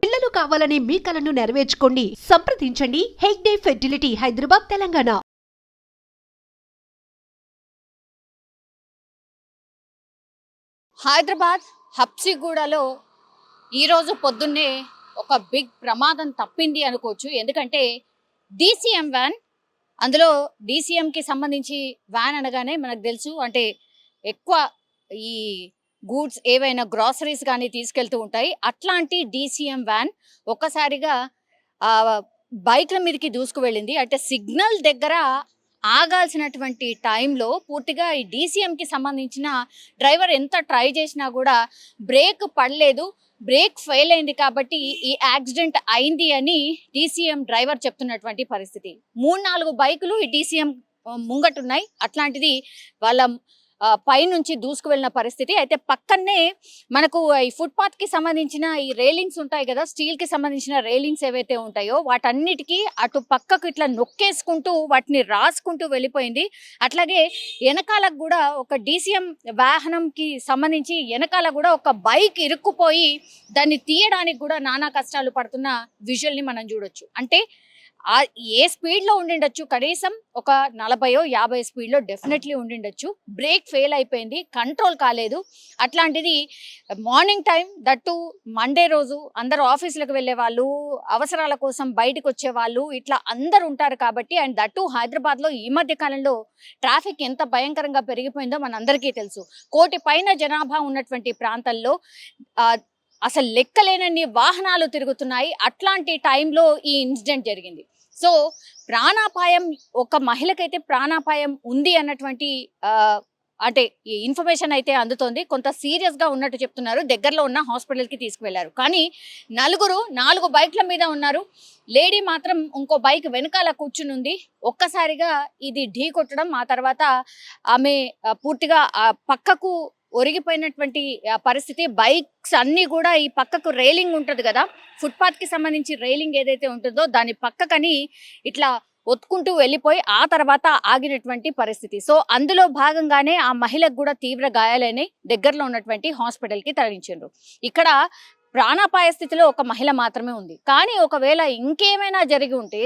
పిల్లలు కావాలని మీ కలను నెరవేర్చుకోండి. సంప్రదించండి హెగ్డే ఫెర్టిలిటీ, హైదరాబాద్, తెలంగాణ. హైదరాబాద్ హబ్సిగూడలో ఈరోజు పొద్దున్నే ఒక బిగ్ ప్రమాదం తప్పింది అనుకోవచ్చు. ఎందుకంటే డీసీఎం వ్యాన్, అందులో డీసీఎంకి సంబంధించి వ్యాన్ అనగానే మనకు తెలుసు, అంటే ఎక్కువ ఈ గూడ్స్ ఏవైనా గ్రాసరీస్ కానీ తీసుకెళ్తూ ఉంటాయి. అట్లాంటి డీసీఎం వ్యాన్ ఒక్కసారిగా బైక్ల మీదకి దూసుకు వెళ్ళింది. అంటే సిగ్నల్ దగ్గర ఆగాల్సినటువంటి టైంలో పూర్తిగా ఈ డీసీఎంకి సంబంధించిన డ్రైవర్ ఎంత ట్రై చేసినా కూడా బ్రేక్ పడలేదు, బ్రేక్ ఫెయిల్ అయింది. కాబట్టి ఈ యాక్సిడెంట్ అయింది అని డీసీఎం డ్రైవర్ చెప్తున్నటువంటి పరిస్థితి. 3-4 బైకులు ఈ డీసీఎం ముంగటున్నాయి. అట్లాంటిది వాళ్ళ పైనుంచి దూసుకు వెళ్ళిన పరిస్థితి. అయితే పక్కనే మనకు ఈ ఫుట్పాత్కి సంబంధించిన ఈ రైలింగ్స్ ఉంటాయి కదా, స్టీల్కి సంబంధించిన రైలింగ్స్ ఏవైతే ఉంటాయో వాటన్నిటికీ అటు పక్కకు ఇట్లా నొక్కేసుకుంటూ వాటిని రాసుకుంటూ వెళ్ళిపోయింది. అట్లాగే వెనకాలకు కూడా ఒక డీసీఎం వాహనంకి సంబంధించి వెనకాల కూడా ఒక బైక్ ఇరుక్కుపోయి దాన్ని తీయడానికి కూడా నానా కష్టాలు పడుతున్న విజువల్ని మనం చూడొచ్చు. అంటే ఏ స్పీడ్లో ఉండిండొచ్చు, కనీసం ఒక 40-50 స్పీడ్లో డెఫినెట్లీ ఉండిండొచ్చు. బ్రేక్ ఫెయిల్ అయిపోయింది, కంట్రోల్ కాలేదు. అట్లాంటిది మార్నింగ్ టైం, దట్టు మండే రోజు అందరూ ఆఫీసులకు వెళ్ళే వాళ్ళు, అవసరాల కోసం బయటకు వచ్చే వాళ్ళు, ఇట్లా అందరు ఉంటారు కాబట్టి. అండ్ దట్టు హైదరాబాద్లో ఈ మధ్య కాలంలో ట్రాఫిక్ ఎంత భయంకరంగా పెరిగిపోయిందో మనందరికీ తెలుసు. 1 కోటి పైన జనాభా ఉన్నటువంటి ప్రాంతాల్లో అసలు లెక్కలేనన్ని వాహనాలు తిరుగుతున్నాయి. అట్లాంటి టైంలో ఈ ఇన్సిడెంట్ జరిగింది. సో ప్రాణాపాయం, ఒక మహిళకైతే ప్రాణాపాయం ఉంది అన్నటువంటి అంటే ఈ ఇన్ఫర్మేషన్ అయితే అందుతోంది. కొంత సీరియస్గా ఉన్నట్టు చెప్తున్నారు. దగ్గరలో ఉన్న హాస్పిటల్కి తీసుకువెళ్లారు. కానీ 4 బైక్ల మీద ఉన్నారు. లేడీ మాత్రం ఇంకో బైక్ వెనకాల కూర్చుని ఉంది. ఒక్కసారిగా ఇది ఢీ కొట్టడం, ఆ తర్వాత ఆమె పూర్తిగా పక్కకు ఒరిగిపోయినటువంటి పరిస్థితి. బైక్స్ అన్నీ కూడా ఈ పక్కకు రైలింగ్ ఉంటుంది కదా, ఫుట్పాత్కి సంబంధించి రైలింగ్ ఏదైతే ఉంటుందో దాని పక్కకని ఇట్లా ఒత్తుకుంటూ వెళ్ళిపోయి ఆ తర్వాత ఆగినటువంటి పరిస్థితి. సో అందులో భాగంగానే ఆ మహిళకు కూడా తీవ్ర గాయాలైన దగ్గరలో ఉన్నటువంటి హాస్పిటల్కి తరలించారు. ఇక్కడ ప్రాణాపాయ స్థితిలో ఒక మహిళ మాత్రమే ఉంది. కానీ ఒకవేళ ఇంకేమైనా జరిగి ఉంటే,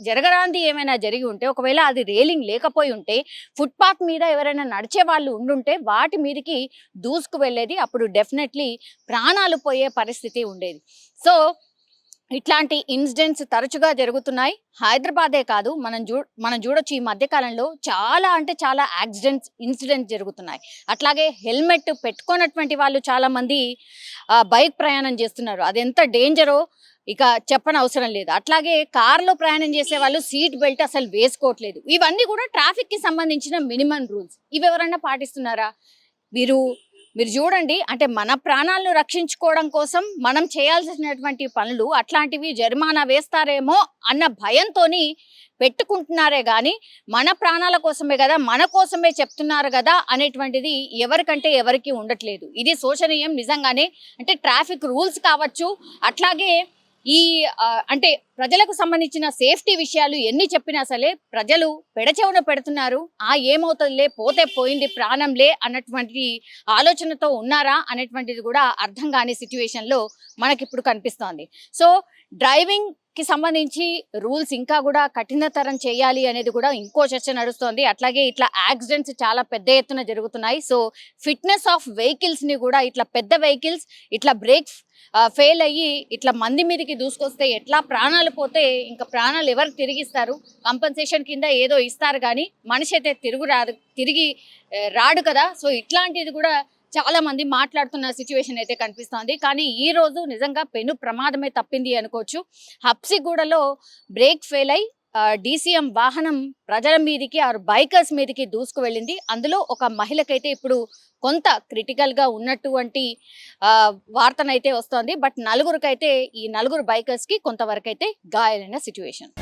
జరగరాంది ఏమైనా జరిగి ఉంటే, ఒకవేళ అది రేలింగ్ లేకపోయి ఉంటే, ఫుట్పాత్ మీద ఎవరైనా నడిచే వాళ్ళు ఉండుంటే వాటి మీదకి దూసుకు వెళ్ళేది. అప్పుడు డెఫినెట్లీ ప్రాణాలు పోయే పరిస్థితి ఉండేది. సో ఇట్లాంటి ఇన్సిడెంట్స్ తరచుగా జరుగుతున్నాయి. హైదరాబాదే కాదు, మనం చూడొచ్చు ఈ మధ్యకాలంలో చాలా అంటే చాలా ఇన్సిడెంట్స్ జరుగుతున్నాయి. అట్లాగే హెల్మెట్ పెట్టుకున్నటువంటి వాళ్ళు చాలా మంది బైక్ ప్రయాణం చేస్తున్నారు. అది ఎంత డేంజరో ఇక చెప్పనవసరం లేదు. అట్లాగే కార్లో ప్రయాణం చేసే వాళ్ళు సీట్ బెల్ట్ అసలు వేసుకోవట్లేదు. ఇవన్నీ కూడా ట్రాఫిక్కి సంబంధించిన మినిమం రూల్స్. ఇవి ఎవరన్నా పాటిస్తున్నారా? మీరు చూడండి, అంటే మన ప్రాణాలను రక్షించుకోవడం కోసం మనం చేయాల్సినటువంటి పనులు అట్లాంటివి జరిమానా వేస్తారేమో అన్న భయంతో పెట్టుకుంటున్నారే కానీ మన ప్రాణాల కోసమే కదా, మన కోసమే చెప్తున్నారు కదా అనేటువంటిది ఎవరికంటే ఎవరికి ఉండట్లేదు. ఇది శోచనీయం నిజంగానే. అంటే ట్రాఫిక్ రూల్స్ కావచ్చు, అట్లాగే ఈ అంటే ప్రజలకు సంబంధించిన సేఫ్టీ విషయాలు ఎన్ని చెప్పినా సరే ప్రజలు పెడచెవున పెడుతున్నారు. ఏమవుతుందిలే, పోతే పోయింది, ప్రాణంలే అన్నటువంటి ఆలోచనతో ఉన్నారా అనేటువంటిది కూడా అర్థం కాని సిచ్యువేషన్లో మనకిప్పుడు కనిపిస్తోంది. సో డ్రైవింగ్ కి సంబంధించి రూల్స్ ఇంకా కూడా కఠినతరం చేయాలి అనేది కూడా ఇంకో చర్చ నడుస్తోంది. అట్లాగే ఇట్లా యాక్సిడెంట్స్ చాలా పెద్ద ఎత్తున జరుగుతున్నాయి. సో ఫిట్నెస్ ఆఫ్ వెహికల్స్ ని కూడా, ఇట్లా పెద్ద వెహికల్స్ ఇట్లా బ్రేక్ ఫెయిల్ అయ్యి ఇట్లా మంది మీదకి దూసుకొస్తే ఎట్లా ప్రాణాలు పోతే ఇంకా ప్రాణాలు ఎవరికి తిరిగిస్తారు? కంపెన్సేషన్ కింద ఏదో ఇస్తారు కానీ మనిషి అయితే తిరిగి రాడు కదా. సో ఇట్లాంటిది కూడా చాలా మంది మాట్లాడుతున్న సిచ్యువేషన్ అయితే కనిపిస్తోంది. కానీ ఈ రోజు నిజంగా పెను ప్రమాదమే తప్పింది అనుకోవచ్చు. హబ్సిగూడలో బ్రేక్ ఫెయిల్ అయి డీసీఎం వాహనం ప్రజల మీదకి, బైకర్స్ మీదకి దూసుకు వెళ్ళింది. అందులో ఒక మహిళకైతే ఇప్పుడు కొంత క్రిటికల్గా ఉన్నటువంటి వార్తనైతే వస్తోంది. బట్ ఈ 4 బైకర్స్కి కొంతవరకు అయితే గాయాలైన సిచ్యువేషన్.